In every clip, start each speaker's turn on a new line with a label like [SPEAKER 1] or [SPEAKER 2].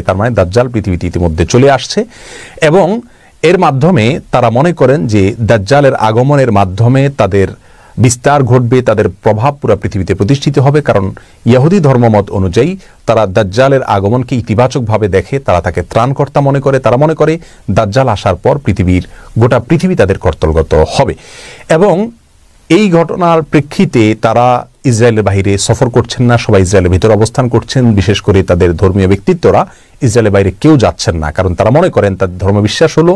[SPEAKER 1] তার মানে দাজ্জাল পৃথিবীতে ইতিমধ্যে চলে আসছে এবং এর মাধ্যমে তারা মনে করেন যে দাজ্জালের আগমনের মাধ্যমে তাদের বিস্তার ঘটবে, তাদের প্রভাব পুরো পৃথিবীতে প্রতিষ্ঠিত হবে। কারণ ইহুদি ধর্মমত অনুযায়ী তারা দাজ্জালের আগমনকে ইতিবাচকভাবে দেখে, তারা তাকে ত্রাণকর্তা মনে করে। তারা মনে করে দাজ্জাল আসার পর গোটা পৃথিবী তাদের কর্তলগত হবে এবং এই ঘটনার প্রেক্ষিতে তারা ইসরায়েলের বাইরে সফর করছেন না, সবাই ইসরায়েলের ভিতরে অবস্থান করছেন। বিশেষ করে তাদের ধর্মীয় ব্যক্তিত্বরা ইসরায়েলের বাইরে কেউ যাচ্ছেন না, কারণ তারা মনে করেন তাদের ধর্মবিশ্বাস হলো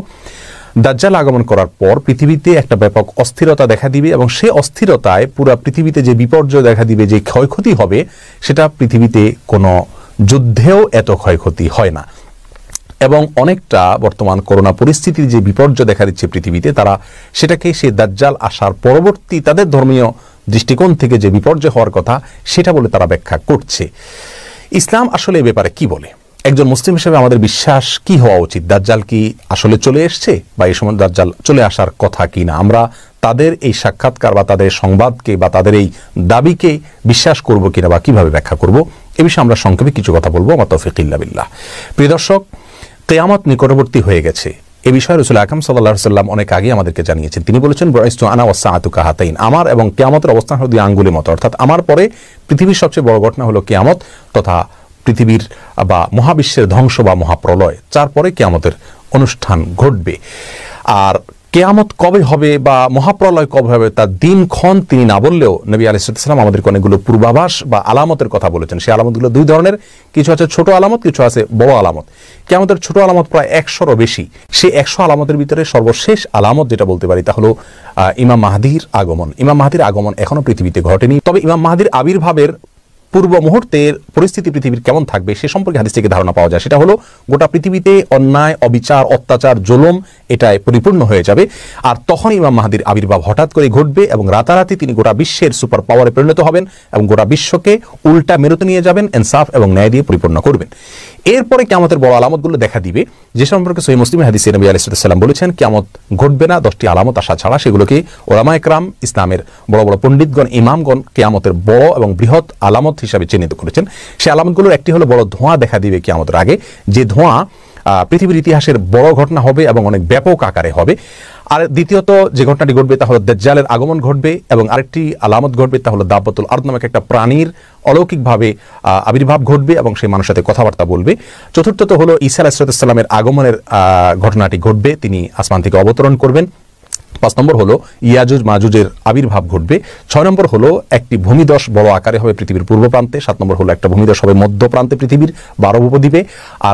[SPEAKER 1] দাজ্জাল আগমন করার পর পৃথিবীতে একটা ব্যাপক অস্থিরতা দেখা দিবে এবং সেই অস্থিরতায় পুরো পৃথিবীতে যে বিপর্যয় দেখা দিবে, যে ক্ষয়ক্ষতি হবে, সেটা পৃথিবীতে কোনো যুদ্ধেও এত ক্ষয়ক্ষতি হয় না। এবং অনেকটা বর্তমান করোনা পরিস্থিতির যে বিপর্যয় দেখা দিচ্ছে পৃথিবীতে, তারা সেটাকে সেই দাজ্জাল আসার পরবর্তী তাদের ধর্মীয় দৃষ্টিকোণ থেকে যে বিপর্যয় হওয়ার কথা সেটা বলে তারা ব্যাখ্যা করছে। ইসলাম আসলে এ ব্যাপারে কি বলে? একজন মুসলিম হিসেবে আমাদের বিশ্বাস কি হওয়া উচিত? দাজ্জাল কি আসলে চলে এসছে বা এই সময় দাজ্জাল চলে আসার কথা কি না? আমরা তাদের এই সাক্ষাৎকার বা তাদের সংবাদকে বা তাদের এই দাবিকে বিশ্বাস করব কিনা বা কিভাবে ব্যাখ্যা করব, এ বিষয়ে আমরা সংক্ষেপে কিছু কথা বলবো। আমার তৌফিক ইল্লা বিল্লাহ। প্রিয় দর্শক, কিয়ামত নিকটবর্তী হয়ে গেছে এ বিষয়ে রাসূল আকরাম সাল্লাল্লাহু আলাইহি ওয়াসাল্লাম অনেক আগে আমাদেরকে জানিয়েছেন। তিনি বলেছেন, বুইস্তু আনা ওয়াসসাআতু কাহাতাইন, আমার এবং কিয়ামতের অবস্থান হলো দুই আঙ্গুলের মতো। অর্থাৎ আমার পরে পৃথিবীর সবচেয়ে বড় ঘটনা হলো কিয়ামত তথা পৃথিবীর বা মহাবিশ্বের ধ্বংস বা মহাপ্রলয়। তারপরে কিয়ামতের অনুষ্ঠান ঘটবে। আর কিয়ামত কবে হবে বা মহাপ্রলয় কবে হবে তার দিনক্ষণ তিনি না বললেও নবী আলাইহিস সালাম আমাদেরকে অনেকগুলো পূর্বাভাস বা আলামতের কথা বলেছেন। সেই আলামতগুলো দুই ধরনের, কিছু আছে ছোট আলামত, কিছু আছে বড় আলামত। কিয়ামতের ছোট আলামত প্রায় 100-রও বেশি। সেই 100 আলামতের ভিতরে সর্বশেষ আলামত যেটা বলতে পারি তা হলো ইমাম মাহদির আগমন। ইমাম মাহদির আগমন এখনো পৃথিবীতে ঘটেনি, তবে ইমাম মাহদির আবির্ভাবের পূর্ব মুহূর্তের পরিস্থিতি পৃথিবীর কেমন থাকবে সে সম্পর্কে হাদিস থেকে ধারণা পাওয়া যায়। সেটা হলো গোটা পৃথিবীতে অন্যায়, অবিচার, অত্যাচার, জুলুম এটাই পরিপূর্ণ হয়ে যাবে। আর তখন ইমাম মাহদির আবির্ভাব হঠাৎ করে ঘটবে এবং রাতারাতি তিনি গোটা বিশ্বের সুপার পাওয়ারে পরিণত হবেন এবং গোটা বিশ্বকে উল্টা মেরুতে নিয়ে যাবেন, ইনসাফ এবং ন্যায় দিয়ে পরিপূর্ণ করবেন। এরপরে কিয়ামতের বড় আলামতগুলো দেখা দিবে, যে সম্পর্কে সহিহ মুসলিমের হাদিসে নবী আলাইহিস সালাম বলেছেন কিয়ামত ঘটবে না 10টি আলামত আসা ছাড়া। সেগুলোকে ওলামায়ে কেরাম, ইসলামের বড় বড় পণ্ডিতগণ, ইমামগণ কিয়ামতের বড় এবং বৃহৎ আলামত হিসাবে চিহ্নিত করেছেন। সেই আলামতগুলোর একটি হলো বড় ধোঁয়া দেখা দিবে কিয়ামতের আগে, যে ধোঁয়া পৃথিবীর ইতিহাসের বড় ঘটনা হবে এবং অনেক ব্যাপক আকারে হবে। আর দ্বিতীয়ত যে ঘটনাটি ঘটবে তা হলো দাজ্জালের আগমন ঘটবে এবং আরেকটি আলামত ঘটবে তা হলো দাব্বাতুল আরদ নামক একটা প্রাণীর অলৌকিকভাবে আবির্ভাব ঘটবে এবং সেই মানুষের সাথে কথাবার্তা বলবে। চতুর্থত হলো ঈসা আলাইহিস সালামের আগমনের ঘটনাটি ঘটবে, তিনি আসমান থেকে অবতরণ করবেন। 5 নম্বর হলো ইয়াজুজ মাজুজের আবির্ভাব ঘটবে। 6 নম্বর হলো একটি ভূমিধস বড় আকারে হবে পৃথিবীর পূর্ব প্রান্তে। 7 নম্বর হলো একটা ভূমিধস হবে মধ্য প্রান্তে পৃথিবীর বা আরব উপদ্বীপে। আর